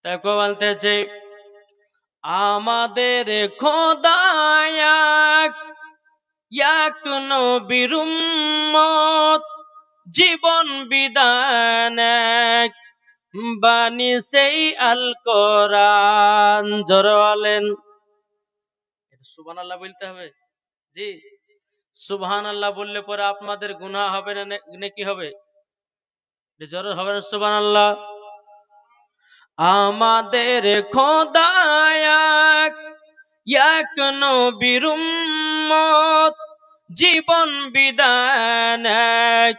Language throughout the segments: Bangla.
দেখো বলতেছে আমাদের খোদা এক, এক নবীর উম্মত, জীবন বিধান এক, বাণী সেই আল কোরআন। জোরে বলেন সুবহানাল্লাহ বলতে হবে। জি, সুবহানাল্লাহ বললে পরে আপনাদের গুনাহ হবে না নেকি হবে? জোরে হবে না সুবহানাল্লাহ। আমাদের খোদা এক, এক নবীর উম্মত, জীবন বিধান এক,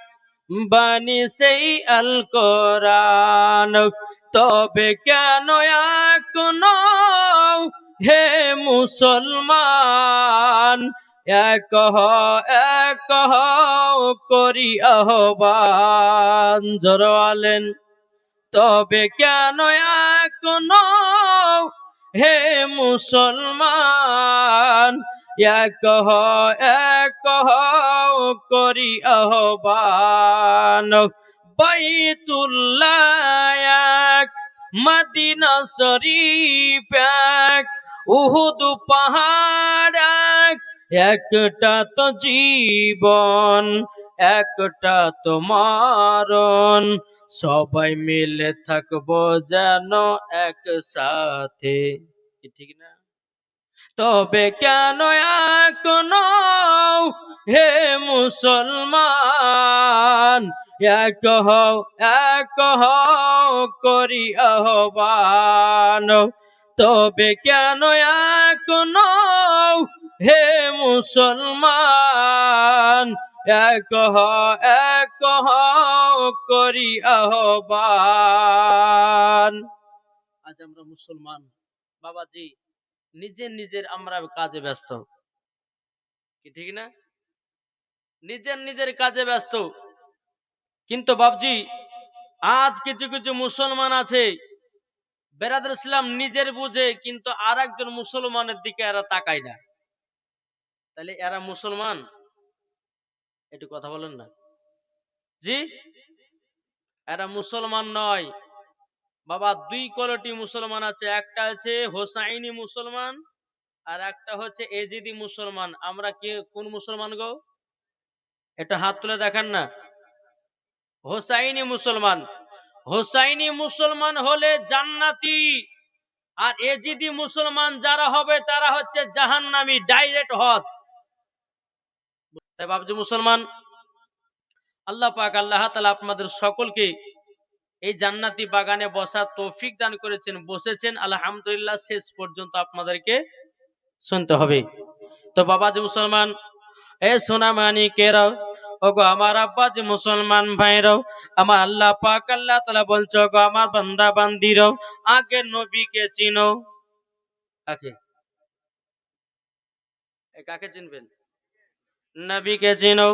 বাণী সেই আল কোরআন। তবে কেন এখনো হে মুসলমান এক করি আহ্বান। জোরে বলেন তবে কেন এখনো হে মুসলমান এক করি আহ্বান। বাইতুল্লাহ এক, মদিনা শরীফ এক, উহুদ পাহাড় এক, একটা তো জীবন একটা তো মরণ, সবাই মিলে থাকবো যেন একসাথে। ঠিক না? তবে কেন এখনো হে মুসলমান এক করি আহ্বান। তবে কেন এখনো হে মুসলমান এক করি আহ্বান। আজ আমরা মুসলমান বাবাজি নিজের নিজের আমরা কাজে ব্যস্ত, কি ঠিক না? নিজের নিজের কাজে ব্যস্ত। কিন্তু বাবজি আজ কিছু কিছু মুসলমান আছে বেরাদর ইসলাম নিজের বুঝে কিন্তু আর একজন মুসলমানের দিকে এরা তাকায় না। তাহলে এরা মুসলমান? একটু কথা বলেন না জি, এরা মুসলমান নয় বাবা। দুই কোয়ালিটি মুসলমান আছে, একটা আছে হোসাইনি মুসলমান আর একটা হচ্ছে এজিদি মুসলমান। আমরা কি কোন মুসলমান গো? এটা হাত তুলে দেখান না। হোসাইনি মুসলমান। হোসাইনি মুসলমান হলে জান্নাতি, আর এজিদি মুসলমান যারা হবে তারা হচ্ছে জাহান্নামী, ডাইরেক্ট হদ। তাই বাবজি মুসলমান আল্লাহ পাক আল্লাহ তাআলা আপনাদের সকলকে এই জান্নাতি বাগানে বসার তৌফিক দান করেছেন, বসেছেন আলহামদুলিল্লাহ। শেষ পর্যন্ত আপনাদেরকে শুনতে হবে। তো বাবাজি মুসলমান এ সোনা মানিকেরাও, ওগো আমার আব্বাজি মুসলমান ভাইরাও, আমার আল্লাহ পাক আল্লাহ তাআলা বলছে ওগো আমার বান্দা বান্দিরাও, আগে নবীকে চিনো। কাকে? কাকে চিনবেন? নবীকে চিনো।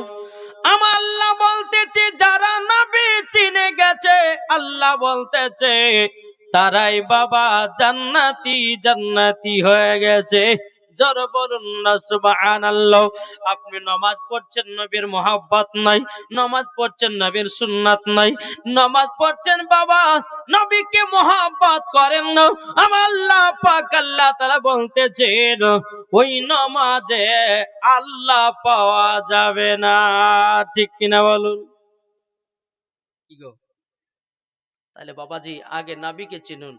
আমার আল্লাহ বলতেছে যারা নবী চিনে গেছে, আল্লাহ বলতেছে তারাই বাবা জান্নাতি জান্নাতি হয়ে গেছে। জোর বলুন না সুবহানাল্লাহ। আপনি নামাজ পড়ছেন নবীর মোহাব্বত নাই, নামাজ পড়ছেন নবীর সুন্নাত নাই, নামাজ পড়ছেন বাবা নবীকে মোহাব্বত করেন না। আমার আল্লাহ পাক আল্লাহ তাআলা বলতেছেন ওই নামাজে আল্লাহ পাওয়া যাবে না। ঠিক কিনা বলুন? কি গো? তাহলে বাবাজি আগে নবীকে চিনুন।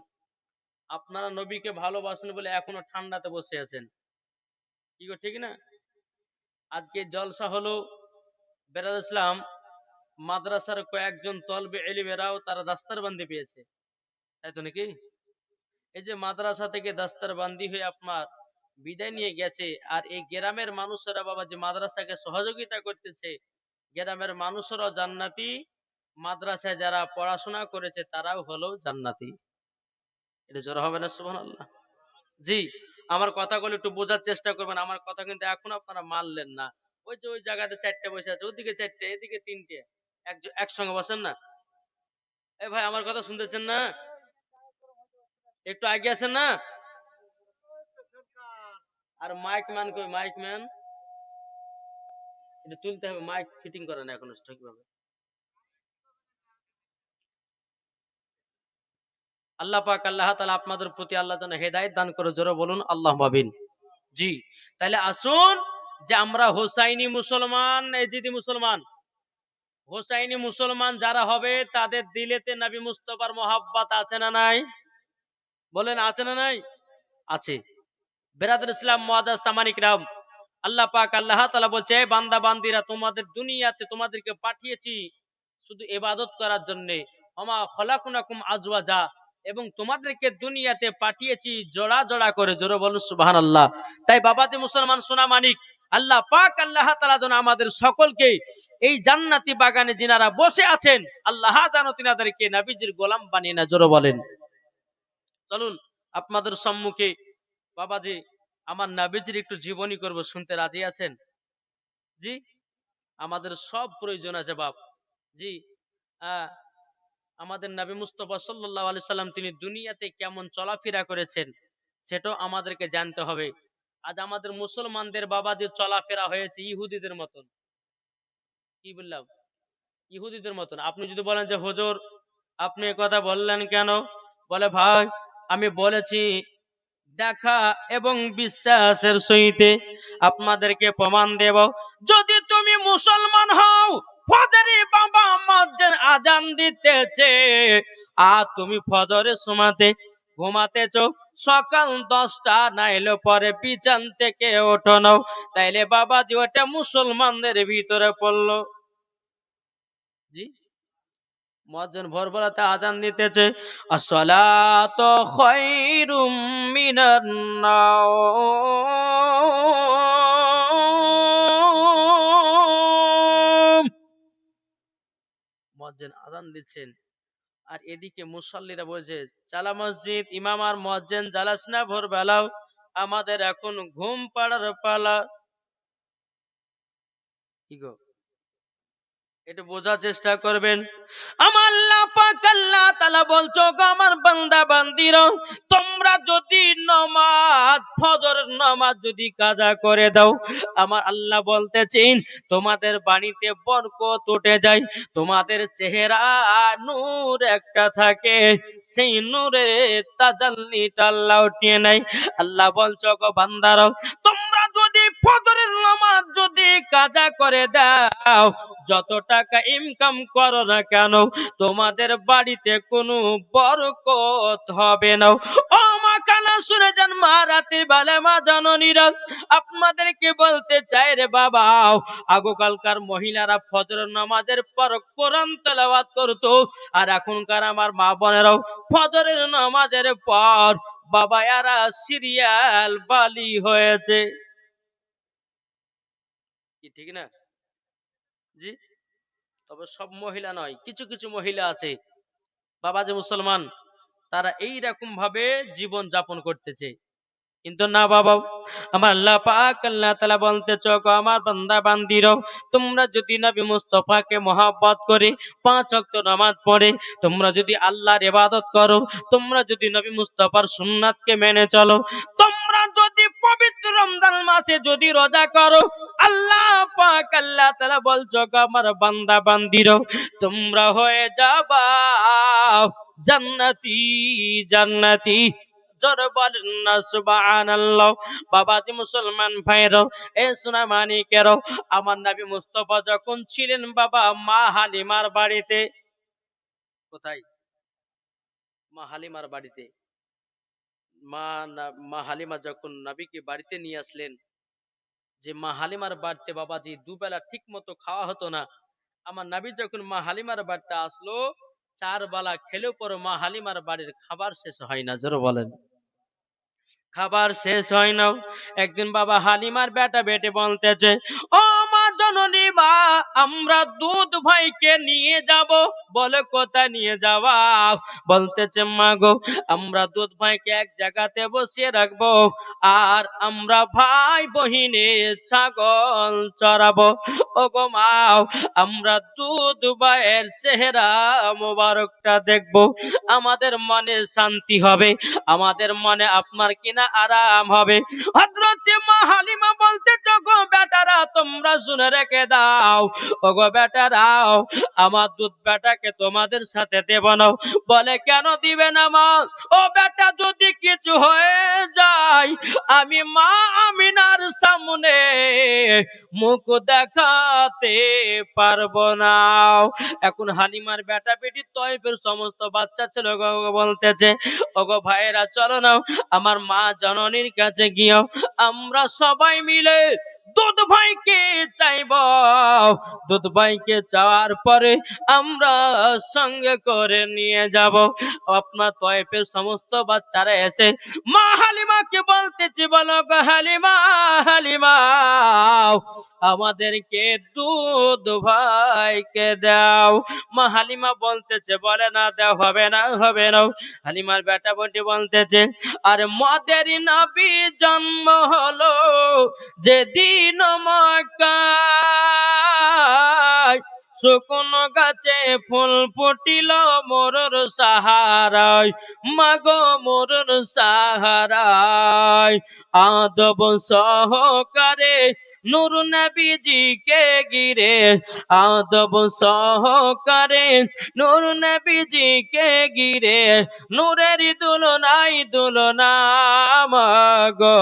আপনারা নবীকে ভালোবাসেন বলে এখনো ঠান্ডাতে বসে আছেন, কি গো ঠিক না? আজকে জলসা হলো বেরাদ ইসলাম মাদ্রাসার কয়েকজন তলবে ইলমেরাও তারা দাস্তারবান্দি পেয়েছে, তাই তো নাকি? এই যে মাদ্রাসা থেকে দাস্তারবান্দি হয়ে আপনার বিদায় নিয়ে গেছে, আর এই গ্রামের মানুষেরা বাবা যে মাদ্রাসাকে সহযোগিতা করতেছে, গ্রামের মানুষেরাও জান্নাতি, মাদ্রাসায় যারা পড়াশোনা করেছে তারাও হলো জান্নাতি। এটা জোর হবে না সুবহানাল্লাহ? জি, আমার কথাগুলো একটু বোঝার চেষ্টা করবেন। আমার কথা কিন্তু এখন আপনারা মানলেন না। ওই যে ওই জায়গাতে চারটে বসে আছে, ওদিকে চারটে এদিকে তিনটে, একসঙ্গে বসেন না। এ ভাই আমার কথা শুনতেছেন না? একটু আগে আছেন না? আর মাইক ম্যান কই? মাইক ম্যান এটা তুলতে হবে, মাইক ফিটিং করে না এখনো ঠিকভাবে। আল্লাহ পাক আল্লাহ তাআলা আপনাদের প্রতি আল্লাহ যেন হেদায়েত দান করে, জোরে বলুন আল্লাহুম্মা আমিন। জি, তাহলে আসুন যে আমরা হোসাইনি মুসলমান, এজিদি মুসলমান, হোসাইনি মুসলমান যারা হবে তাদের দিলেতে নবী মুস্তাফার মহব্বত আছে না নাই? বলেন আছে না নাই? আছে। বেরাদুল ইসলাম মুআদ্দাস সামানিক রাম, আল্লাহ পাক আল্লাহ তাআলা বলছে, হে বান্দা বান্দিরা, তোমাদের দুনিয়াতে তোমাদেরকে পাঠিয়েছি শুধু ইবাদত করার জন্য। ওমা খলাকনাকুম আজওয়াজা, এবং তোমাদেরকে দুনিয়াতে পাঠিয়েছি জোড়া জোড়া করে, জোরে বলুন সুবহানাল্লাহ। তাই বাবাজি মুসলমান সোনা মানিক, আল্লাহ পাক আল্লাহ তাআলা যেন আমাদের সকলকে এই জান্নাতি বাগানে যিনারা বসে আছেন, আল্লাহ যেন তিনাদেরকে নবীজির গোলাম বানিয়ে না, জোরে বলেন। চলুন আপনাদের সম্মুখে বাবাজি আমার নবীজির একটু জীবনী করব, শুনতে রাজি আছেন? জি, আমাদের সব প্রয়োজন আছে বাপ। জি, আমাদের নবী মুস্তাফা সাল্লাল্লাহু আলাইহি সাল্লাম তিনি দুনিয়াতে কেমন চলাফেরা করেছেন সেটাও আমাদেরকে জানতে হবে। আজ আমাদের মুসলমানদের বাবাদের চলাফেরা হয়েছে ইহুদিদের মতন। কি বললাম? ইহুদিদের মতন। আপনি যদি বলেন যে হুজুর আপনি এ কথা বললেন কেন? বলে ভাই আমি বলেছি দেখা এবং বিশ্বাসের সহিতে আপনাদেরকে প্রমাণ দেব। যদি তুমি মুসলমান হও, ফজরে বাবা মুয়াজ্জিন আজান দিতেছে আর তুমি ফজরের সময়তে ঘুমাতেছ, সকাল 10টা নাইলে পরে বিছান থেকে ওঠো নাও, তাইলে বাবাজি ওটা মুসলমানদের ভিতরে পড়লো। জি, মুয়াজ্জিন ভোরবেলাতে আযান দিতেছে, আসসালাতু খায়রুম মিনান নাওম। মুয়াজ্জিন আযান দিচ্ছেন আর এদিকে মুসল্লিরা বলছে, চালা মসজিদ, ইমাম আর মুয়াজ্জিন জালাস না ভোরবেলাও, আমাদের এখন ঘুম পাড়ার পালা। কি গো, একটু বোঝার চেষ্টা করবেন। আমার আল্লাহ পাক আল্লাহ তাআলা বলছো, গো আমার বান্দা বান্দিরা, তোমরা যদি নামাজ ফজরের নামাজ যদি কাজা করে দাও, আমার আল্লাহ বলতেছেন তোমাদের বাড়িতে বরকত উঠে যায়, তোমাদের চেহারা নূর একটা থাকে, সেই নূরে তাজাল্লিটা আল্লাহ উঠিয়ে নেয়। আল্লাহ বলছো, গো বান্দারা, তোমরা যদি ফজরের নামাজ যদি কাজা করে দাও, যত টাকা ইনকাম করো না কেন, তোমাদের বাড়িতে কোনো বরকত হবে না। ও মা কানা শুনে যান, মা রাতে বেলা মা জননীরা, আপনাদেরকে বলতে চাই রে বাবা, আগকালকার মহিলারা ফজরের নামাজের পর কোরআন তেলাওয়াত করতো, আর এখনকার আমার মা বোনেরাও ফজরের নামাজের পর বাবা এরা সিরিয়াল বালি হয়েছে। কি ঠিক না? জি, তবে সব মহিলা নয়, কিছু কিছু মহিলা আছে বাবা যে মুসলমান, তারা এই রকম ভাবে জীবন যাপন করতেছে। কিন্তু না বাবা, আমার আল্লাহ পাক আল্লাহ তাআলা বলতেছ, গো আমার বান্দা বান্দিরো, তোমরা যদি নবী মুস্তাফাকে মহব্বত করে 5 ওয়াক্ত নামাজ পড়ে তোমরা যদি আল্লাহর ইবাদত করো, তোমরা যদি নবী মুস্তাফার সুন্নাতকে মেনে চলো, তোমরা যদি পবিত্র রমজান মাসে যদি রোজা করো, আল্লাহ পাক আল্লাহ তাআলা বলছো, গো আমার বান্দা বান্দিরো, তোমরা হয়ে যাবা জান্নাতি জান্নাতি। জোরে বলেন না সুবহানাল্লাহ। বাবাজি মুসলমান ভাইরা, এ সোনা মানিকেরও, আমার নবী মুস্তাফা যখন ছিলেন বাবা মা হালিমার বাড়িতে, কোথায়? মা হালিমার বাড়িতে। মা হালিমা যখন নবীকে বাড়িতে নিয়ে আসলেন, যে মা হালিমার বাড়িতে বাবাজি দুবেলা ঠিক মতো খাওয়া হতো না। আমার নবী যখন মা হালিমার বাড়িতে আসলো, 4 বেলা খেলেও পরে মা হালিমার বাড়ির খাবার শেষ হয় না। জোরে বলেন, খাবার শেষ হয় না। একদিন বাবা হালিমার বেটা বেটে বলতেছে, ও মা জননী, মা আমরা দুধ ভাইকে নিয়ে যাব। বলে কোথায় নিয়ে যাওয়া? বলতেছে, মা গো আমরা দুধ ভাইকে এক জায়গাতে বসিয়ে রাখবো, আর আমরা ভাই বহিনে ছাগল চড়াবো। ও গো মা, আমরা দুধ ভাইয়ের চেহারা মোবারকটা দেখবো, আমাদের মনে শান্তি হবে, আমাদের মনে আপনার কিনা আরাম হবে। হযরত মা হালিমা বলতে, গো বেটারা তোমরা শুনে রেখে দাও। ওগো বেটারাও, আমার দুধ বেটাকে তোমাদের সাথে দেব না। বলে কেন দিবে না মা? ও বেটা, যদি কিছু হয়ে যায় আমি মা আমিনার সামনে মুখ দেখাতে পারবো না। এখন হালিমার বেটা বেটি তয়ফের সমস্ত বাচ্চা ছিল বলতেছে, ওগো ভাইয়েরা চলো না, আমার মা জননীর কাছে গিয়ে আমরা সবাই মিলে দুধ ভাইকে চাইব। দুধ ভাইকে চাওয়ার পরে আমরা সঙ্গে করে নিয়ে যাব। আপনার তয়ফের সমস্ত বাচ্চারা এসে মা হালিমাকে বলতেছি, বলো গো হালিমা, হালিমা আমাদেরকে দুধ ভাইকে দাও। মা হালিমা বলতেছে, বলে না দেওয়া হবে না, হবে না। হালিমার বেটা বটি বলতেছে, আরে মদের নবী জন্ম হলো যেদিন মক্কায়, শুকনো গাছে ফুল ফুটিল মোরর সাহারায়, মাগো মোরর সাহারায়। আদব সহকারে নূর নবীজিকে গিরে, আদব সহকারে নূর নবীজিকে গিরে, নূরের দুলনাই দুলনা, মাগো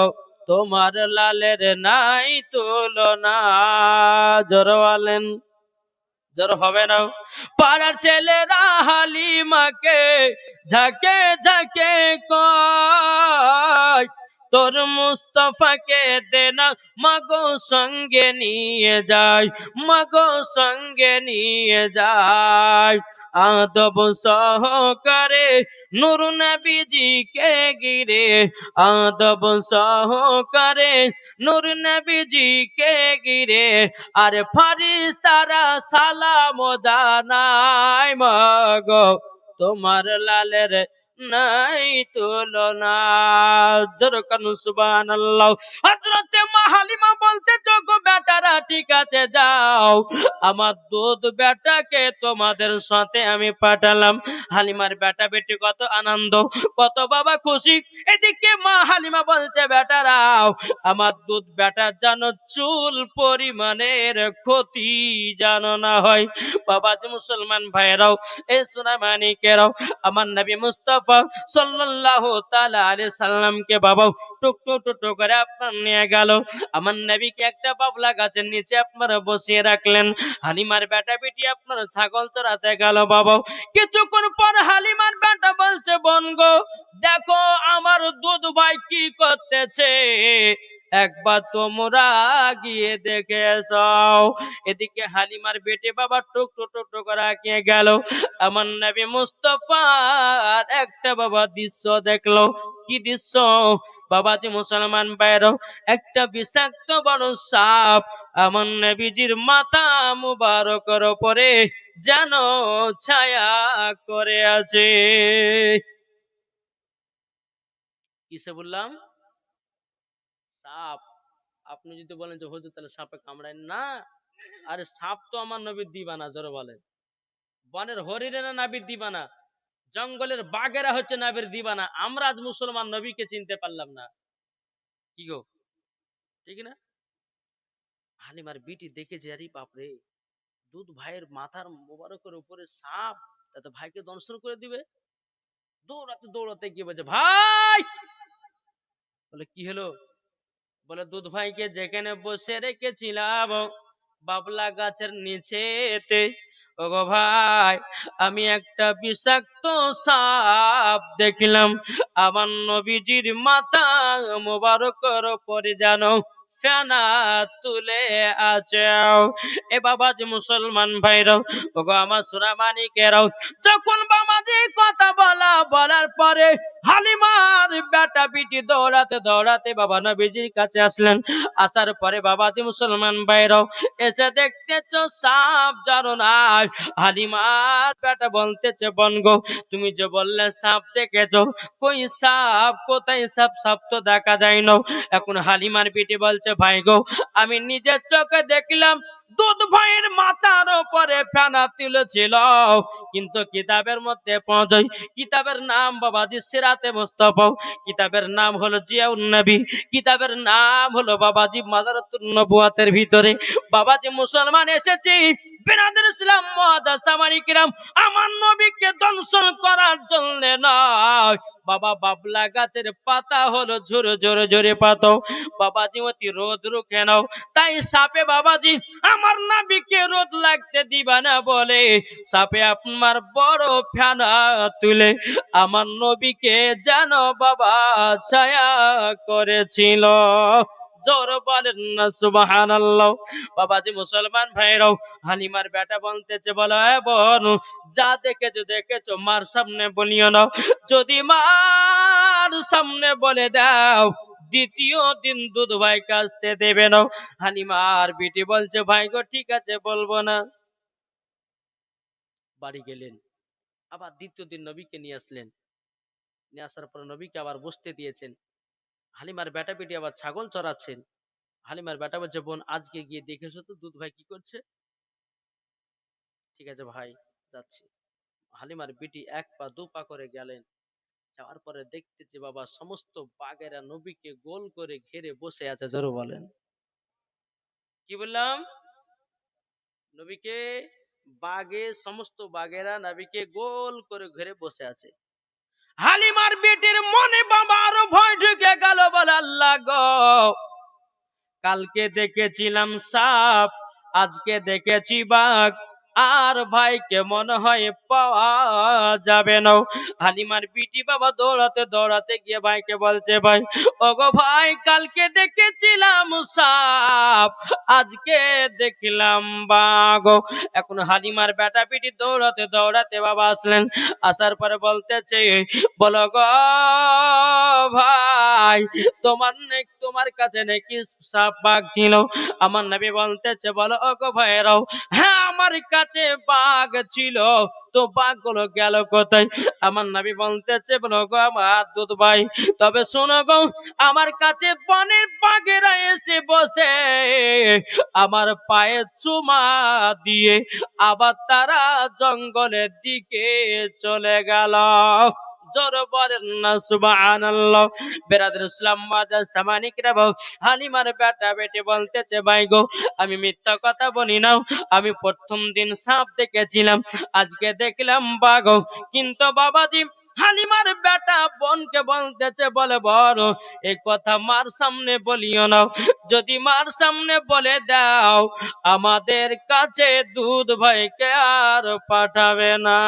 তোমার লালের নাই তুলনা। জোরওয়ালেন, জোর হবে না? পাড়ার ছেলেরা হালিমাকে ঝাঁকে ঝাঁকে কয়, তোর মুস্তফাকে দে না মাগো সঙ্গে নিয়ে যায়, মাগো সঙ্গে নিয়ে যায়। আদব সহকারে নূর নবীজিকে গিরে, আদব সহকারে নূর নবীজিকে গিরে, আরে ফারিস্তারা সালাম জানায়, মাগো তোমার লালের নাই তুলনা। যেরকম সুবহানাল্লাহ। হযরতে মা হালিমা বলতে, গো বেটারা ঠিক আছে যাও, আমার দুধ বেটাকে তোমাদের সাথে আমি পাঠালাম। হালিমার বেটা বেটি কত আনন্দ, কত বাবা খুশি। এদিকে মা হালিমা বলছে, বেটারাও আমার দুধ বেটার যেন চুল পরিমাণের ক্ষতি যেন না হয়। বাবাজি মুসলমান ভাইরাও, এ সোনা মানিকেরাও, আমার নবী মুস্তাফা সাল্লাল্লাহু তাআলা আলাইহি সাল্লামকে বাবা টুকটু টুকটু করে আপনার নিয়ে গেল। আমার নবীকে একটা বাবলা গাছের নিচে আপনারা বসিয়ে রাখলেন। হালিমার বেটা বেটি আপনার ছাগল চড়াতে গেল বাবা। কিছুক্ষণ পর হালিমার বেটা বলছে, বোন গো দেখো আমার দুধ ভাই কি করতেছে, একবার তোমরা গিয়ে দেখে এসো। এদিকে হালিমার বেটে বাবা টুক টুক টুক করে আঁকিয়ে গেল। আমার নবী মুস্তাফার একটা বাবা দৃশ্য দেখলো। কি দৃশ্য? বাবাজি মুসলমান বাইরও, একটা বিষাক্ত বড় সাপ আমার নবীজির মাথা মুবারকের উপরে যেন ছায়া করে আছে। কিসে বললাম? সাপ। আপনি যদি বলেন যে হুজুর তাহলে সাপে কামড়ায় না, আরে সাপ তো আমার নবীর দিবানা। জোরে বলেন, বনের হরিণেরা নাবির দিবানা, জঙ্গলের বাঘেরা হচ্ছে নাবির দিবানা। আমরা আজ মুসলমান নবীকে চিনতে পারলাম না। কি গো, ঠিক না? হালিমার বিটি দেখেছে, আরে বাপরে, দুধ ভাইয়ের মাথার মোবারকের উপরে সাপ, তাতে ভাইকে দংশন করে দিবে। দৌড়াতে দৌড়াতে গিয়ে বলছে, ভাই। বলে কি হলো? বলে দুধ ভাইকে যেখানে বসে রেখেছিলাম বাবলা গাছের নিচেতে, ওগো ভাই আমি একটা বিষাক্ত সাপ দেখলাম, আমার নবীজির মাথা মোবারকের উপরে জানো ফেনা তুলে আছে। এ বাবাজি মুসলমান ভাইরাও, ওগো আমার সোনা মানিকেরাও, যখন বাবাজি কথা বলার পরে হালিমার বেটা বিটি দৌড়াতে দৌড়াতে বাবা নবীজির কাছে আসলেন। আসার পরে বাবাজি মুসলমান ভাইরাও এসে দেখতেছ সাপ জানো না। হালিমার বেটা বলতেছে, বোন গো তুমি যে বললে সাপ দেখেছো, কই সাপ, কোথায় সাপ? সাপ তো দেখা যায় না। এখন হালিমার বিটি বলছে, ভাই গো আমি নিজের চোখে দেখলাম দুধ ভাইয়ের মাথার উপরে ফেনা তুলেছিল, কিন্তু কিতাবের মধ্যে পৌঁছাই, কিতাবের নাম বাবাজি সিরাতে মুস্তাফা, কিতাবের নাম হলো জিয়াউন নবী, কিতাবের নাম হলো বাবাজি মাজারাতুন নবুয়াতের ভিতরে বাবাজি মুসলমান এসেছি বিরাদর ইসলাম মুআদ্দাস সামানি কিরাম, আমার নবীকে দংশন করার জন্য নয় বাবা, বাবলা গাছের পাতা হলো ঝরে ঝরে ঝরে পাতাও বাবাজি অতি রোদ রুখে নাও, তাই সাপে বাবাজি আমার নবীকে রোদ লাগতে দিবা না বলে সাপে আপনার বড় ফেনা তুলে আমার নবীকে যেন বাবা ছায়া করেছিল। জোর বলেন না সুবহানাল্লাহ। বাবাজি মুসলমান ভাইরাও, হালিমার বেটা বলতেছে, বলো এ বোন, যা দেখেছো দেখেছো, মার সামনে বলিও না, যদি মার সামনে বলে দাও দ্বিতীয় দিন দুধ ভাই কাছতে দেবে না। হালিমার বিটি বলছে, ভাই গো ঠিক আছে বলবো না। বাড়ি গেলেন, আবার দ্বিতীয় দিন নবীকে নিয়ে আসলেন, নিয়ে আসার পর নবীকে আবার বসতে দিয়েছেন। হালিমার বেটা বেটি আবার ছাগল চড়াচ্ছেন। হালিমার বেটা বলছে, বোন আজকে গিয়ে দেখেছো তো দুধ ভাই কি করছে? ঠিক আছে ভাই, যাচ্ছি। হালিমার বিটি এক পা দু পা করে গেলেন, যাওয়ার পরে দেখতেছে বাবা সমস্ত বাঘেরা নবীকে গোল করে ঘিরে বসে আছে। জোরে বলেন, কি বললাম? নবীকে বাঘে সমস্ত বাঘেরা নবীকে গোল করে ঘিরে বসে আছে। হালিমার বেটির মনে বাবা আরো ভয় ঢুকে গেল, বলে আল্লাহ গো, কালকে দেখেছিলাম সাপ, আজকে দেখেছি বাঘ, আর ভাইকে মনে হয় পাওয়া যাবে না। হালিমার বিটি বাবা দৌড়াতে দৌড়াতে গিয়ে ভাইকে বলছে, ভাই ওগো ভাই, কালকে দেখেছিলাম সাপ, আজকে দেখলাম বাঘ। এখন হালিমার বেটা বিটি দৌড়াতে দৌড়াতে বাবা আসলেন, আসার পরে বলতেছে, বলো গো ভাই, তোমার কাছে নাকি সাপ বাঘ ছিল? আমার নবী বলতেছে, বলো ওগো ভাইরাও, হ্যাঁ আমার কাছে বাঘ ছিল, তো বাঘ গুলো গেল কোথায়? আমার নবী বলতেছে, বলো গো আমার দুধ ভাই, তবে শোনো গো, আমার কাছে বনের বাঘেরা এসে বসে আমার পায়ে চুমা দিয়ে আবার তারা জঙ্গলের দিকে চলে গেল। জোর বলেন না সুবহানাল্লাহ। বেরাদর ইসলাম মুআদ্দাস সামানি কিরাম, হালিমার বেটা বেটি বলতেছে, ভাই গো আমি মিথ্যা কথা বলি না, আমি প্রথম দিন সাপ দেখেছিলাম, আজকে দেখলাম বাঘ। কিন্তু বাবাজি হালিমার বেটা বোনকে বলতেছে, বলে বড় এই কথা মার সামনে বলিও না, যদি মার সামনে বলে দাও আমাদের কাছে দুধ ভাইকে আর পাঠাবে না।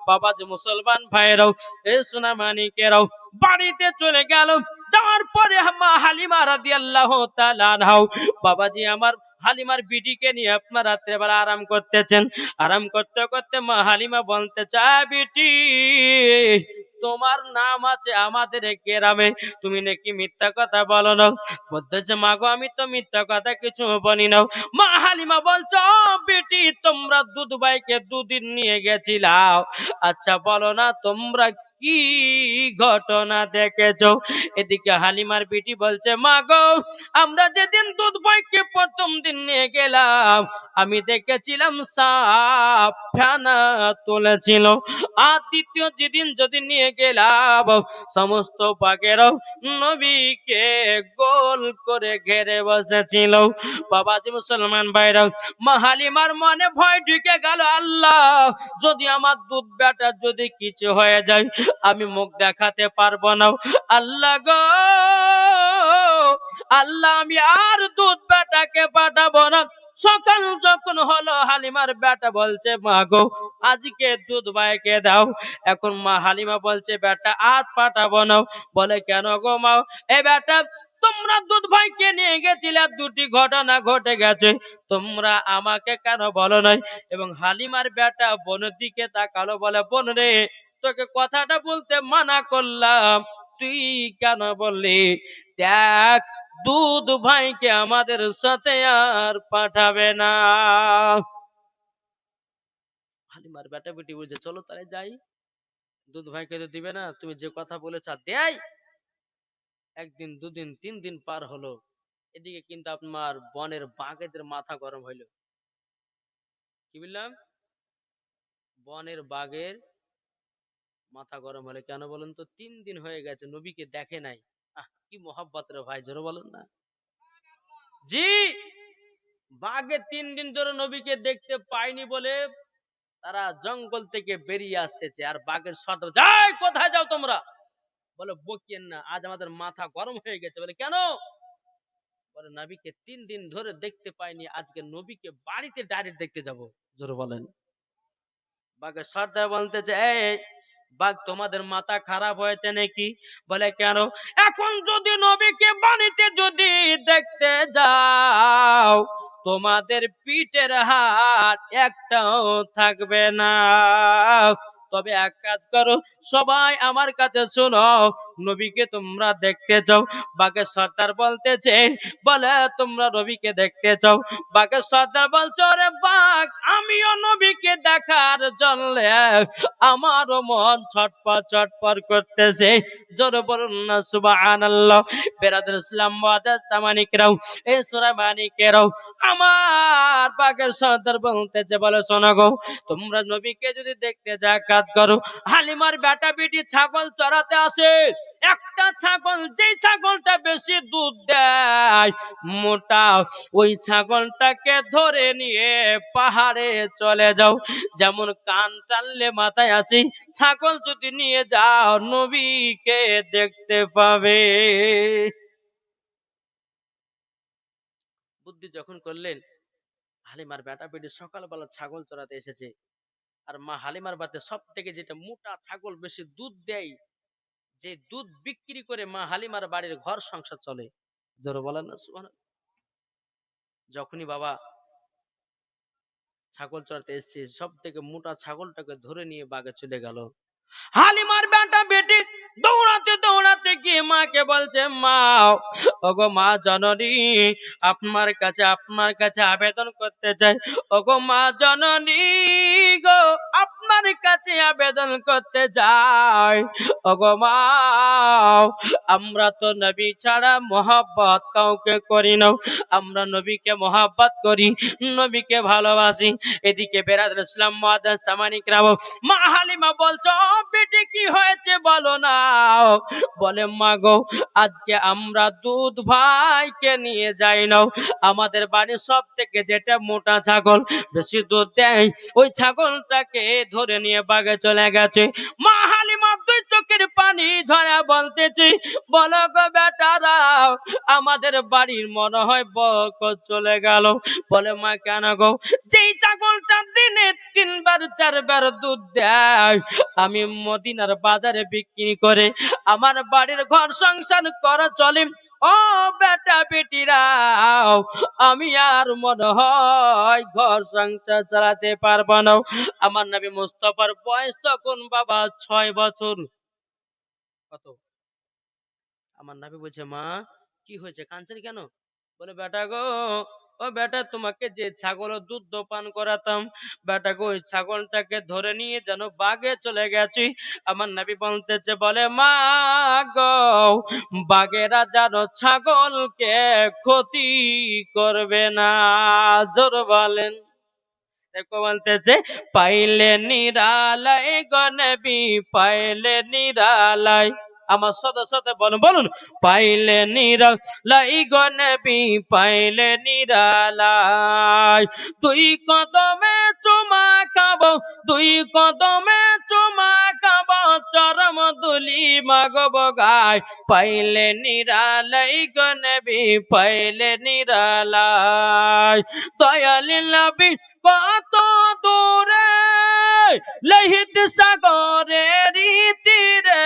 বাবাজি মুসলমান ভাইরাও, এ সোনা মানিকেরাও, বাড়িতে চলে গেল। যাওয়ার পরে মা হালিমা রাদিয়াল্লাহু তাআলা আনহা, বাবাজি আমার হালিমার বিটিকে নিয়ে আপনার রাত্রেবেলা আরাম করতেছেন। আরাম করতে করতে মা হালিমা বলতে চায়, বিটি তোমার নাম আছে আমাদের গ্রামে, তুমি নাকি মিথ্যা কথা বলো না? বলতেছে, মা গো আমি তো মিথ্যা কথা কিছু বলি না। মা হালিমা বলছো, বেটি তোমরা দুধ ভাইকে দুদিন নিয়ে গেছিলাম, আচ্ছা বলো না তোমরা কি ঘটনা দেখেছো? এদিকে হালিমার বিটি বলছে, মা গো আমরা যেদিন দুধ ভাইকে প্রথম দিন নিয়ে গেলাম, আমি দেখেছিলাম সাপ ফেনা তুলেছিল, আর দ্বিতীয় যেদিন যদি নিয়ে গেলাম সমস্ত বাঘেরাও নবীকে গোল করে ঘেরে বসেছিল। বাবাজি মুসলমান ভাইরা, মা হালিমার মনে ভয় ঢুকে গেল, আল্লাহ যদি আমার দুধ বেটার যদি কিছু হয়ে যায় আমি মুখ দেখাতে পারবো না। আল্লাহ গো, আল্লাহ আমি আর দুধ বেটাকে পাঠাবো না। সকাল যখন হলো হালিমার বেটা বলছে, মা গো আজকে দুধ ভাইকে দাও। এখন মা হালিমা বলছে, বেটা আর পাঠাবো না। বলে, কেন গো মা? এ বেটা তোমরা দুধ ভাইকে নিয়ে গেছিলে, দুটি ঘটনা ঘটে গেছে, তোমরা আমাকে কেন বলো নাই? এবং হালিমার বেটা বোনের দিকে তাকালো, বলে, বোন রে তোকে কথাটা বলতে মানা করলাম, তুই কেন বললি? দেখ দুধ ভাইকে আমাদের সাথে আর পাঠাবে না। হালিমার বেটা বেটি বলছে, চলো তাহলে যাই, দুধ ভাইকে তো দিবে না, তুমি যে কথা বলেছ দেয়। একদিন দুদিন তিন দিন পার হলো, এদিকে কিন্তু আপনার বনের বাঘেদের মাথা গরম হইলো। কি বললাম? বনের বাঘের মাথা গরম হলে কেন বলেন তো? 3 দিন হয়ে গেছে নবীকে দেখে নাই। কি মোহাব্বত রে ভাই, জোরে বলেন না। জি, বাঘে 3 দিন ধরে নবীকে দেখতে পায়নি বলে তারা জঙ্গল থেকে বেরিয়ে আসতেছে, আর বাঘের শর্ত, যাই কোথায় যাও তোমরা? বলে বকিয়েন না, আজ আমাদের মাথা গরম হয়ে গেছে। বলে কেন? বলে নবীকে 3 দিন ধরে দেখতে পাইনি, আজকে নবীকে বাড়িতে ডাইরেক্ট দেখতে যাব। জোরে বলেন। বাঘের সর্দার বলতেছে, এই বাঘ, তোমাদের মাথা খারাপ হয়েছে নাকি? বলে কেন? এখন যদি নবীকে বাড়িতে যদি দেখতে যাও, তোমাদের পিঠের হাত একটাও থাকবে না। তবে এক কাজ করো, সবাই আমার কাছে শোনো, নবীকে তোমরা দেখতে চাও? বাঘের সর্দার বলতেছে, বলে তোমরা নবীকে দেখতে চাও? বাঘের সর্দার বলছে, ওরে বাঘ, আমিও নবীকে দেখার জন্য আমারও মন ছটপট ছটপট করতেছে। জোরে বলুন না সুবহানাল্লাহ। বেরাদুল ইসলাম ওয়াদাস সামানিকরাও, এই সূরা মানিকেরাও, আমার বাঘের সর্দার বলতেছে, বলে শোনো গো, তোমরা নবীকে যদি দেখতে যা, কাজ করো, হালিমার বেটা বেটি ছাগল চড়াতে আসে, একটা ছাগল, যেই ছাগলটা বেশি দুধ দেয়, মোটা, ওই ছাগলটাকে ধরে নিয়ে পাহাড়ে চলে যাও। যেমন কান টানলে মাথায় আসি, ছাগল যদি নিয়ে যাও, নবীকে দেখতে পাবে। বুদ্ধি যখন করলেন, হালিমার বেটা বেটি সকালবেলা ছাগল চড়াতে এসেছে, আর মা হালিমার বাতে সব থেকে যেটা মোটা ছাগল বেশি দুধ দেয়, যে দুধ বিক্রি করে মা হালিমার বাড়ির ঘর সংসার চলে। জোরে বলেন না সুবহানাল্লাহ। যখনই বাবা ছাগল চড়াতে এসছে, সব থেকে মোটা ছাগলটাকে ধরে নিয়ে বাগে চলে গেল। হালিমার বেটা বেটি দৌড়াতে দৌড়াতে গিয়ে মাকে বলছে, মা, ওগো মা জননী, আপনার কাছে আবেদন করতে চাই। ওগো মা জননী গো, আপনার কাছে আবেদন করতে চাই। ওগো মা, আমরা তো নবী ছাড়া মোহাব্বত কাউকে করি না, আমরা নবীকে মোহাব্বত করি, নবীকে ভালোবাসি। এদিকে বেরাদুল ইসলাম ওয়াদাস সামানিকরাও, মা হালিমা বলছো, ও বেটি কি হয়েছে বলো না? বলে, মা গো, আজকে আমরা দুধ ভাইকে নিয়ে যাই না, আমাদের বাড়ির সব থেকে যেটা মোটা ছাগল বেশি দুধ দেয়, ওই ছাগলটাকে ধরে নিয়ে বাগে চলে গেছে। মা হালিমা দুই চোখের পানি ধরা বলতেছি, বলো গো বেটারাও, আমাদের বাড়ির মনে হয় বরকত চলে গেল। বলে, মা কেন গো? যেই ছাগলটা দিনে 3 বার 4 বার দুধ দেয়, আমি মদিনার বাজারে বিক্রি করে আমার বাড়ির ঘর সংসার করা চলে। ও বেটা বেটিরাও, আমি আর মনে হয় ঘর সংসার চালাতে পারবো না। আমার নবী মুস্তাফার বয়স তখন বাবা 6 বছর। কত? আমার নবী বলছে, মা কি হয়েছে, কাঁদছেন কেন? বলে, বেটা গো, ও বেটা, তোমাকে যে ছাগলের দুধ পান করাতাম, বেটা গো, ওই ছাগলটাকে ধরে নিয়ে যেন বাগে চলে গেছি। আমার নবী বলতেছে, বলে, মা গো, বাগেরা যেন ছাগলকে ক্ষতি করবে না। জোর বলেন। দেখো বলতেছে, পাইলে নিরালায় গো নবী, পাইলে নিরালায়। আমার সাথে সাথে বলুন বলুন, পাইলে নিরালাই গো নবী, পাইলে নিরালাই। দুই কদমে চুমা খাবো, দুই কদমে চুমা খাবো, চরম দুলি মাগব গায়। পাইলে নিরালাই গো নবী, পাইলে নিরালাই। দয়ালি নবী কত দূরে, লোহিত সাগরের তীরে,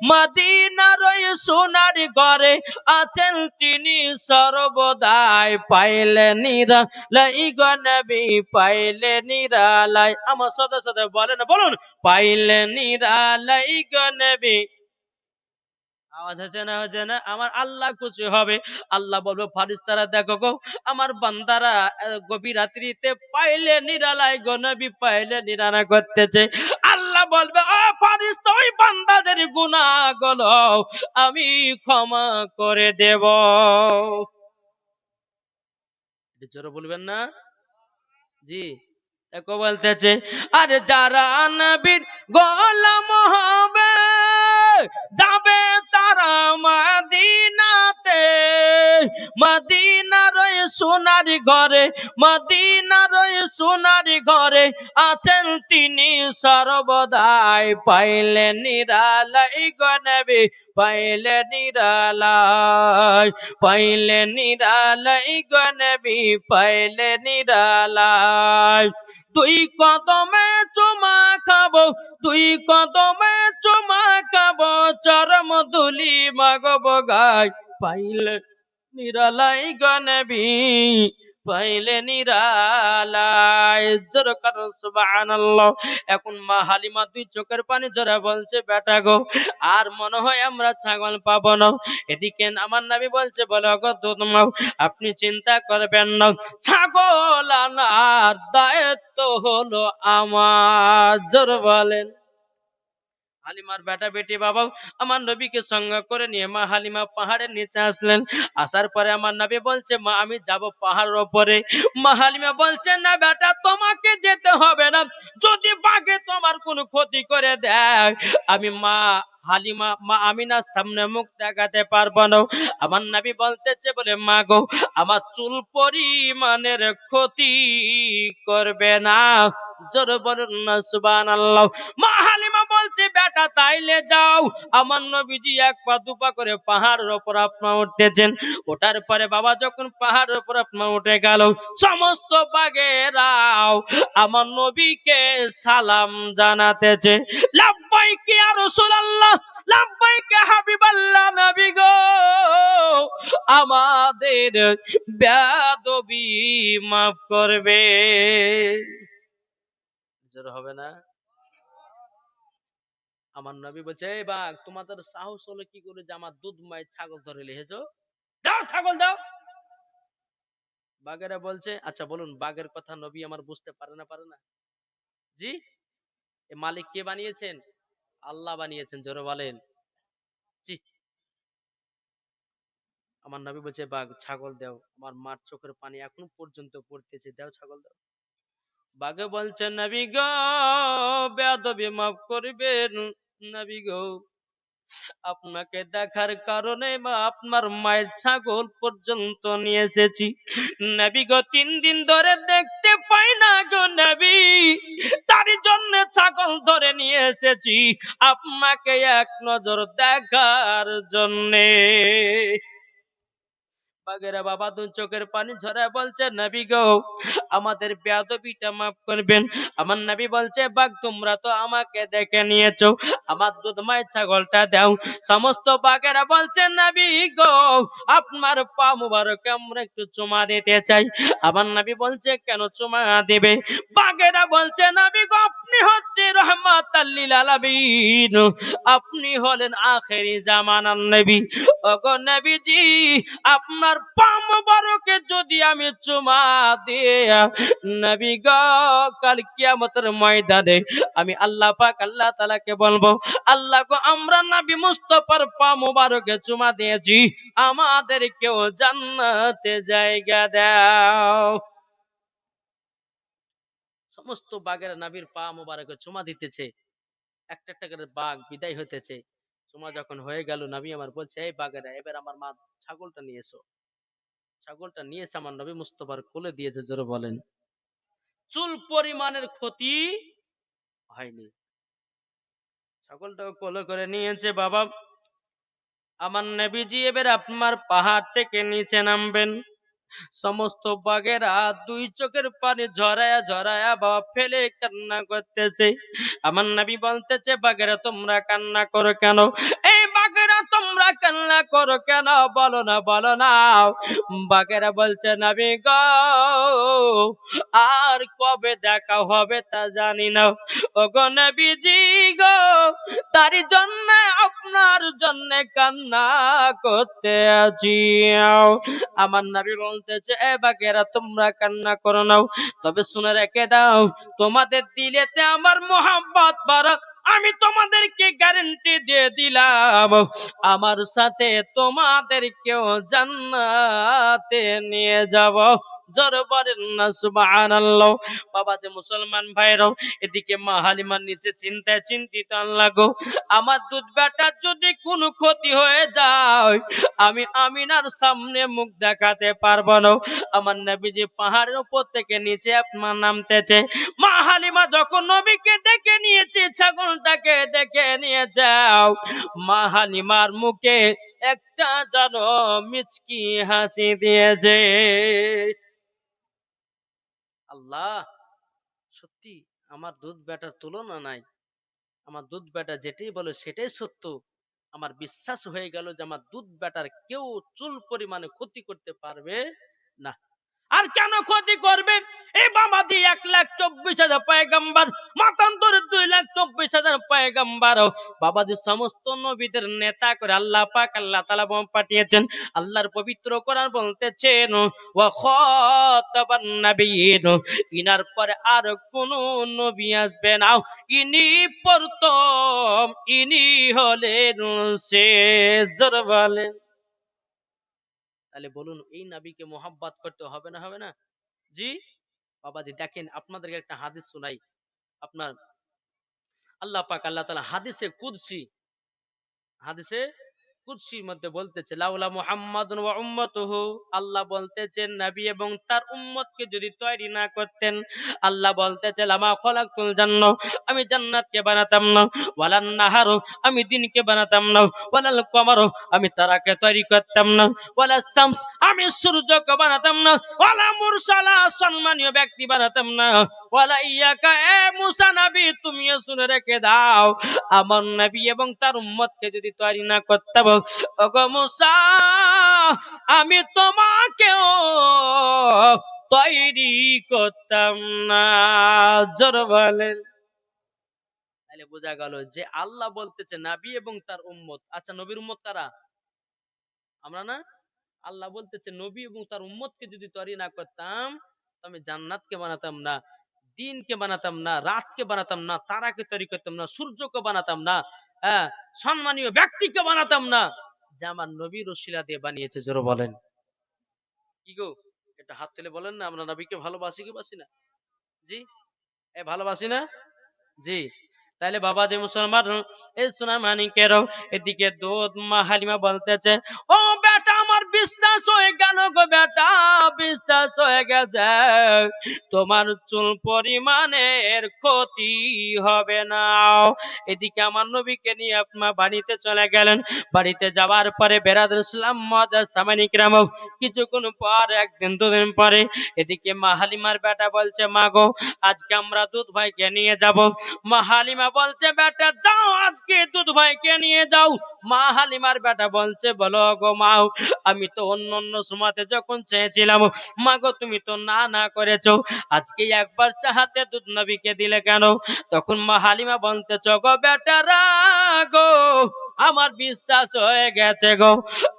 মদিনার ওই সোনার ঘরে আছেন তিনি সর্বদাই। পাইলে নিরালাই গো নবী, পাইলে নিরালাই। আমার সাথে সাথে বলেন বলুন, পাইলে নিরালাই গো নবী। আওয়াজ হচ্ছে না, হচ্ছে না? আমার আল্লাহ খুশি হবে। আল্লাহ বলবে, ফারিস্তারা দেখো গো, আমার বান্দারা গভীর রাত্রিতে পাইলে নিরালায় গো নবী, পাইলে নিরালা করতেছে। আল্লাহ বলবে, ও ফারিস্তা, ওই বান্দাদের গুনাহগুলো আমি ক্ষমা করে দেব। এটা জোরে বলবেন না? জি। দেখো বলতেছে, আরে যারা নবীর গোলাম হবে যাবে তারা মদিনাতে, মদিনার ওই সোনার ঘরে, মদিনার ওই সোনার ঘরে আছেন তিনি সর্বদাই। পাইলে নিরালাই গো নবী, পাইলে নিরালাই, পাইলে নিরালাই গো নবী, পাইলে নিরালাই। দুই কদমে চুমা খাবো, দুই কদমে চুমা খাবো, চরম ধুলি মাগব গায়। পাইলে নিরালাই গো নবী, পাইলে নিরালাই। জোরে করো সুবহানাল্লাহ। এখন মা হালিমা দুই চোখের পানি ঝরে বলছে, বেটা গো আর মনে হয় আমরা ছাগল পাবো না। এদিকে আমার নবী বলছে, বলো গো দুধ মাও, আপনি চিন্তা করবেন না, ছাগল আনার দায়িত্ব হলো আমার। জোরে বলেন। হালিমার বেটা বেটি বাবা আমার নবীকে সঙ্গে করে নিয়ে মা হালিমা পাহাড়ের নিচে আসলেন। আসার পরে আমার নবী বলছে, মা আমি যাব পাহাড়ের উপরে। মা হালিমা বলছে, না বেটা তোমাকে যেতে হবে না, যদি বাঘে তোমার কোনো ক্ষতি করে দেয় আমি মা হালিমা মা আমিনার সামনে মুখ দেখাতে পারবো না। আমার নবী বলতেছে, বলে মা গো আমার চুল পরিমাণের ক্ষতি করবে না। জোরে বলুন না সুবহানাল্লাহ। মা হালিমা বলছে, বেটা তাইলে যাও। আমার নবীজি এক পা দুপা করে পাহাড়ের উপর আপনা উঠতেছেন। ওঠার পরে বাবা যখন পাহাড়ের উপর আপনা উঠে গেল, সমস্ত বাঘেরাও আমার নবীকে সালাম জানাতেছে, লাব্বাইক ইয়া রাসূলুল্লাহ, লাব্বাইক হাবিবাল্লাহ, নবী গো আমাদের বেয়াদবি মাফ করবে। জোর হবে না? আমার নবী বলছে, এই বাঘ তোমাদের সাহস হলো কি করে যে আমার দুধ মাই ছাগল ধরে লিখেছো, দাও ছাগল দাও। বাঘেরা বলছে, আচ্ছা বলুন বাঘের কথা নবী আমার বুঝতে পারে না, পারে না? জি, এ মালিক কে বানিয়েছেন? আল্লাহ বানিয়েছেন। জোরে বলেন। জি। আমার নবী বলছে, বাঘ ছাগল দাও, আমার মার চোখের পানি এখনো পর্যন্ত পড়তেছে, দাও ছাগল দাও। বাঘে বলছে, নবী গো বেয়াদবি মাফ করবেন, নবী গো আপনাকে দেখার কারণে বা আপনার মায়ের ছাগল পর্যন্ত নিয়ে এসেছি। নবী গো 3 দিন ধরে দেখতে পাই না গো নবী, তার জন্য ছাগল ধরে নিয়ে এসেছি আপনাকে এক নজর দেখার জন্যে। বাগেরা বাবা দুই চোখের পানি ঝরায় বলছে, নবী গো আমাদের বেয়াদবিটা মাফ করবেন। আমার নবী বলছে, বাঘ তোমরা তো আমাকে দেখে নিয়েছো, আমার দুধময় ছাগলটা দাও। সমস্ত বাঘেরা বলছে, নবী গো আপনার পা মুবারকে আমরা একটু চুমা দিতে চাই। আমার নবী বলছে, কেন চুমা দিবে? বাঘেরা বলছে, নবী গো আপনি হচ্ছে রহমাতাল লিল আলামিন, আপনি হলেন আখেরি জামানার নবী। ওগো নবীজি আপনার পা মোবারকে যদি আমি চুমা দিয়ে নবী গো কাল কিয়ামতের ময়দানে আমি আল্লাহ পাক আল্লাহ তাআলাকে বলবো, আল্লাহ গো আমরা নবী মুস্তাফার পা মোবারকে চুমা দিয়েছি, আমাদেরকেও জান্নাতে জায়গা দাও। সমস্ত বাগের নবীর পা মোবারকে চুমা দিতেছে, একটা একটা করে বাঘ বিদায় হইতেছে। চুমা যখন হয়ে গেল, নবী আমার বলছে, এই বাগেরা এবার আমার মা ছাগলটা নিয়ে এসো। ছাগলটা নিয়ে এসে আমার নবী মুস্তফার কোলে দিয়েছে। জোরে বলেন। চুল পরিমাণের ক্ষতি হয়নি। ছাগলটাও কোলে করে নিয়েছে বাবা। আমার নবীজি এবার আপনার পাহাড় থেকে নিচে নামবেন। সমস্ত বাঘেরা দুই চোখের পানি ঝরায়া ঝরায়া বাবা ফেলে কান্না করতেছে। আমার নবী বলতেছে, বাঘেরা তোমরা কান্না করো কেন? এই বাঘেরা তোমরা কান্না করো কেন? বলো না, বলো না। বাঘেরা বলছে, নবী গো আর কবে দেখা হবে তা জানি না। ওগো নবীজি গো তার জন্য আপনার জন্য কান্না করতে আছি। আমার নবী বলতেছে, এ বাগেরা তোমরা কান্না করো না, তবে শুনে রেখে দাও তোমাদের দিলেতে আমার মোহাম্মত বাড়া। আমি তোমাদেরকে গ্যারান্টি দিয়ে দিলাম আমার সাথে তোমাদেরকেও জান্নাতে নিয়ে যাব। জোর বলেন না সুবহানাল্লাহ। বাবা যে মুসলমান ভাইরাও, এদিকে মা হালিমার নিচে চিন্তায় চিন্তিত, আল্লাহ গো আমার দুধ বেটার যদি কোনো ক্ষতি হয়ে যায় আমি আমিনার সামনে মুখ দেখাতে পারবো না। আমার নবীজি পাহাড়ের উপর থেকে নিচে আপনার নামতেছে। মা হালিমা যখন নবীকে ডেকে নিয়েছে, ছাগলটাকে ডেকে নিয়ে যাও, মা হালিমার মুখে একটা যেন মিচকি হাসি দিয়েছে। আল্লাহ, সত্যি আমার দুধ বেটার তুলনা নাই, আমার দুধ বেটা যেটাই বলে সেটাই সত্য। আমার বিশ্বাস হয়ে গেল যে আমার দুধ বেটার কেউ চুল পরিমাণে ক্ষতি করতে পারবে না। আর কেন ক্ষতি করবে? এই বাবাজি 1,24,000 পয়গম্বর, মতান্তরে 2,24,000 পয়গম্বর, বাবাজি সমস্ত নবীদের নেতা করে আল্লাহ পাক আল্লাহ তাআলা পাঠিয়েছেন। আল্লাহর পবিত্র কোরআন বলতেছেন ওয়া খাতাবান নাবিয়্যিন, ইনার পরে আর কোন নবী আসবে না, ইনি প্রথম, ইনি হলেন শেষ। জোরে বলেন। তাহলে বলুন এই নবীকে মোহাব্বত করতে হবে না, হবে না? জি বাবাজি, দেখেন আপনাদেরকে একটা হাদিস শোনাই। আপনার আল্লাহ পাক আল্লাহ তাআলা হাদিসে কুদসির মধ্যে বলতেছে লাউলা মুহাম্মাদুন ওয়া উম্মাতুহু, আল্লাহ বলতেছেন নবী এবং তার উম্মতকে যদি তৈরি না করতেন, আল্লাহ বলতেছে লামা খলাকতুল জান্নাহ, আমি জান্নাতকে বানাতাম না, ওয়ালান নাহারু, আমি দিনকে বানাতাম না, ওয়ালাল কমারু, আমি তারাকে তৈরি করতাম না, ওয়ালাস শামস, আমি সূর্যকে বানাতাম না, ওয়ালা মুরসালা, সম্মানীয় ব্যক্তি বানাতাম না, ওয়ালা ইয়াকা, এ মুসা নবী তুমিও শুনে রেখে দাও, আমার নবী এবং তার উম্মতকে যদি তৈরি না করতাম, ওগো মুসা আমি তোমাকেও তৈরি করতাম না। জোরে বলেন। তাহলে বোঝা গেল যে আল্লাহ বলতেছে নবী এবং তার উম্মত। আচ্ছা, নবীর উম্মত কারা? আমরা না? আল্লাহ বলতেছে নবী এবং তার উম্মতকে যদি তৈরি না করতাম তো আমি জান্নাতকে বানাতাম না, দিনকে বানাতাম না, রাতকে বানাতাম না, তারাকে তৈরি করতাম না, সূর্যকে বানাতাম না, হ্যাঁ, সম্মানীয় ব্যক্তিকে বানাতাম না, যে আমার নবীর ওসিলা দিয়ে বানিয়েছে। জোরে বলেন। কি গো, এটা হাত তুলে বলেন না আমরা নবীকে ভালোবাসি কি বাসি না? জি, ভালোবাসি না? জি। তাহলে বাবা যে মুসলমান, এই সোনার মানিকেরও, এদিকে দুধ মা হালিমা বলতেছে ও বেটা আমার বিশ্বাস হয়ে গেল গো বেটা, বিশ্বাস হয়ে গেছে, তোমার চুল পরিমাণের ক্ষতি হবে না। এদিকে আমার নবীকে নিয়ে আপনার বাড়িতে চলে গেলেন। বাড়িতে যাওয়ার পরে বেরাদুল ইসলাম মুআদ্দাস সামানি কিরাম, কিছুক্ষণ পর, একদিন দুদিন পরে, এদিকে মা হালিমার বেটা বলছে মা গো আজকে আমরা দুধ ভাইকে নিয়ে যাব। মা হালিমা বলছে বেটা যাও আজকে দুধ ভাইকে নিয়ে যাও। মা হালিমার বেটা বলছে বলো গো মা, আমি তো অন্য অন্য সময়তে যখন চেয়েছিলাম মা গো তুমি তো না না করেছো, আজকে একবার চাহাতে দুধ নবীকে দিলে কেন? তখন মা হালিমা বলতেছ গো বেটারা গো, আমার বিশ্বাস হয়ে গেছে গো,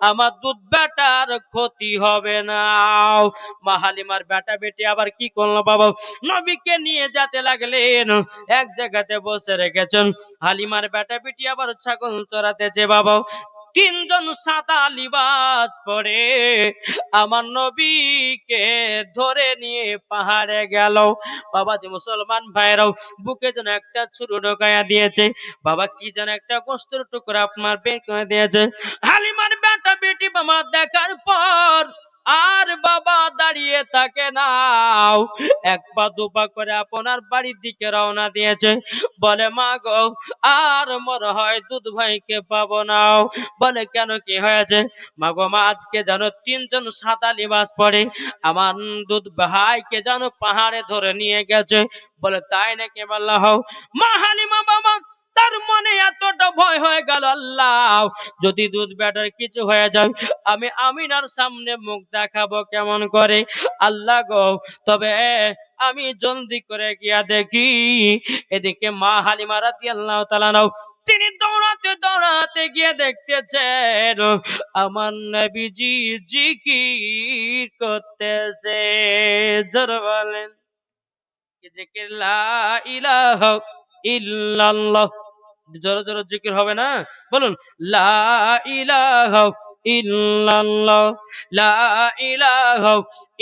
আমার দুধ বেটার ক্ষতি হবে না। মা হালিমার বেটা বেটি আবার কি করলো বাবা, নবীকে নিয়ে যেতে লাগলেন, এক জায়গাতে বসে রেখেছেন। হালিমার বেটা বেটি আবার ছাগল চড়াতেছে বাবা। তিনজন সাদা লিবাস পরে আমার নবীকে ধরে নিয়ে পাহাড়ে গেল। বাবা যে মুসলমান ভাইরাও, বুকে যেন একটা ছুরি ঢোকায়া দিয়েছে, বাবা কি যেন একটা গোস্তের টুকরা আপনার বের করে দিয়েছে। হালিমার বেটা বেটি বাবা দেখার পর আর বাবা দাঁড়িয়ে থাকে নাও, এক পা দুপা করে আপনার বাড়ির দিকে রওনা দিয়েছে। বলে মা গো আর মনে হয় দুধ ভাইকে পাবো না। বলে কেন, কি হয়েছে? মা গো মা আজকে জানো তিনজন সাদা লিবাস পরে আমার দুধ ভাইকে জানো পাহাড়ে ধরে নিয়ে গেছে। বলে তাই নাকি? বললা হও। মা হালিমা বাবা তার মনে এতটা ভয় হয়ে গেল, আল্লাহ যদি দুধ বেটার কিছু হয়ে যায় আমি আমিনার সামনে মুখ দেখাবো কেমন করে? আল্লাহ গো তবে আমি জলদি করে গিয়া দেখি। এদিকে মা হালিমা রাদিয়াল্লাহু তাআলা নাও, তিনি দৌড়াতে দৌড়াতে গিয়ে দেখতেছেন আমার নবীজি জিকির করতেছে। জোরে বলেন কি জিকির? লা ইলাহা ইল্লাল্লাহ। জোরে জোরে জিকির হবে না? বলুন লা ইলাহা ইল্লাল্লাহ লা ইলাহা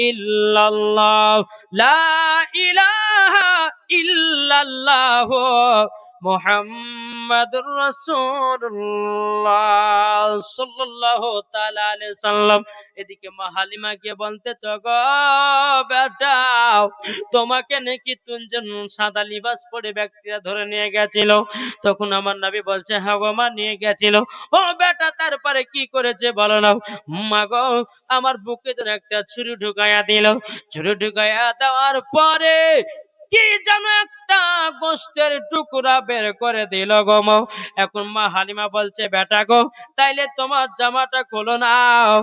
ইল্লাল্লাহ লা ইলাহা ইল্লাল্লাহ মুহাম্মাদুর রাসূলুল্লাহ সাল্লাল্লাহু তাআলা আলাইহি সাল্লাম। এদিকে মা হালিমা গিয়ে বলতেছে, গো বেটা, তোমাকে নাকি তিনজন সাদা লিবাস পরে ব্যক্তিরা ধরে নিয়ে গেছিল। তখন আমার নবী বলছে, হ্যাঁ গো মা, নিয়ে গেছিল। ও বেটা, তারপরে কি করেছে বলো না। মা গো, আমার বুকে যেন একটা ছুরি ঢুকাইয়া দিল। ছুরি ঢুকাইয়া দেওয়ার পরে কি যেন একটা গোশতের টুকরা বের করে দিল গো মা। এখন মা হালিমা বলছে, বেটা গো, তাইলে তোমার জামাটা খোলো নাও।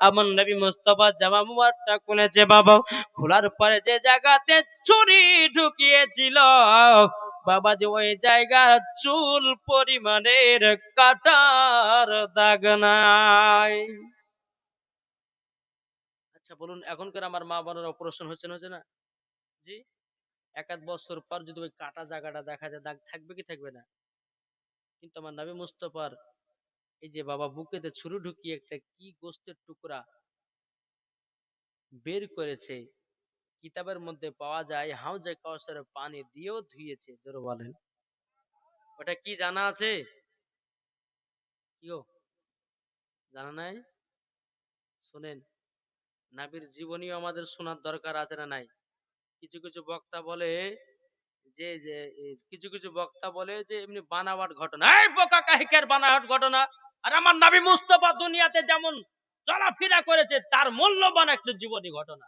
আমার নবী মুস্তাফা জামা মুবারকটা খুলেছে বাবা। খোলার পরে যে জায়গাতে ছুরি ঢুকিয়েছিল বাবা, যে ওই জায়গার চুল পরিমাণের কাটার দাগ নাই। আচ্ছা বলুন, এখনকার আমার মা বোনের অপারেশন হচ্ছে না, হচ্ছে না? জি। এক আধ বছর পর যদি ওই কাটা জায়গাটা দেখা যায়, দাগ থাকবে কি থাকবে না? কিন্তু আমার নবী মুস্তাফার এই যে বাবা বুকেতে ছুরি ঢুকিয়ে একটা কি গোস্তের টুকরা বের করেছে, কিতাবের মধ্যে পাওয়া যায় হাউজে কাউসারের পানি দিয়েও ধুয়েছে। জোরে বলেন, ওটা কি জানা আছে? কি গো, জানা নাই? শোনেন, নবীর জীবনীও আমাদের শোনার দরকার আছে না নাই? কিছু কিছু বক্তা বলে যে যে কিছু কিছু বক্তা বলে যে এমনি বানাওয়াট ঘটনা। এই বোকা, কাহিকের বানাওয়াট ঘটনা? আর আমার নবী মুস্তাফা দুনিয়াতে যেমন চলাফেরা করেছে তার মূল্যবান একটা জীবনী ঘটনা।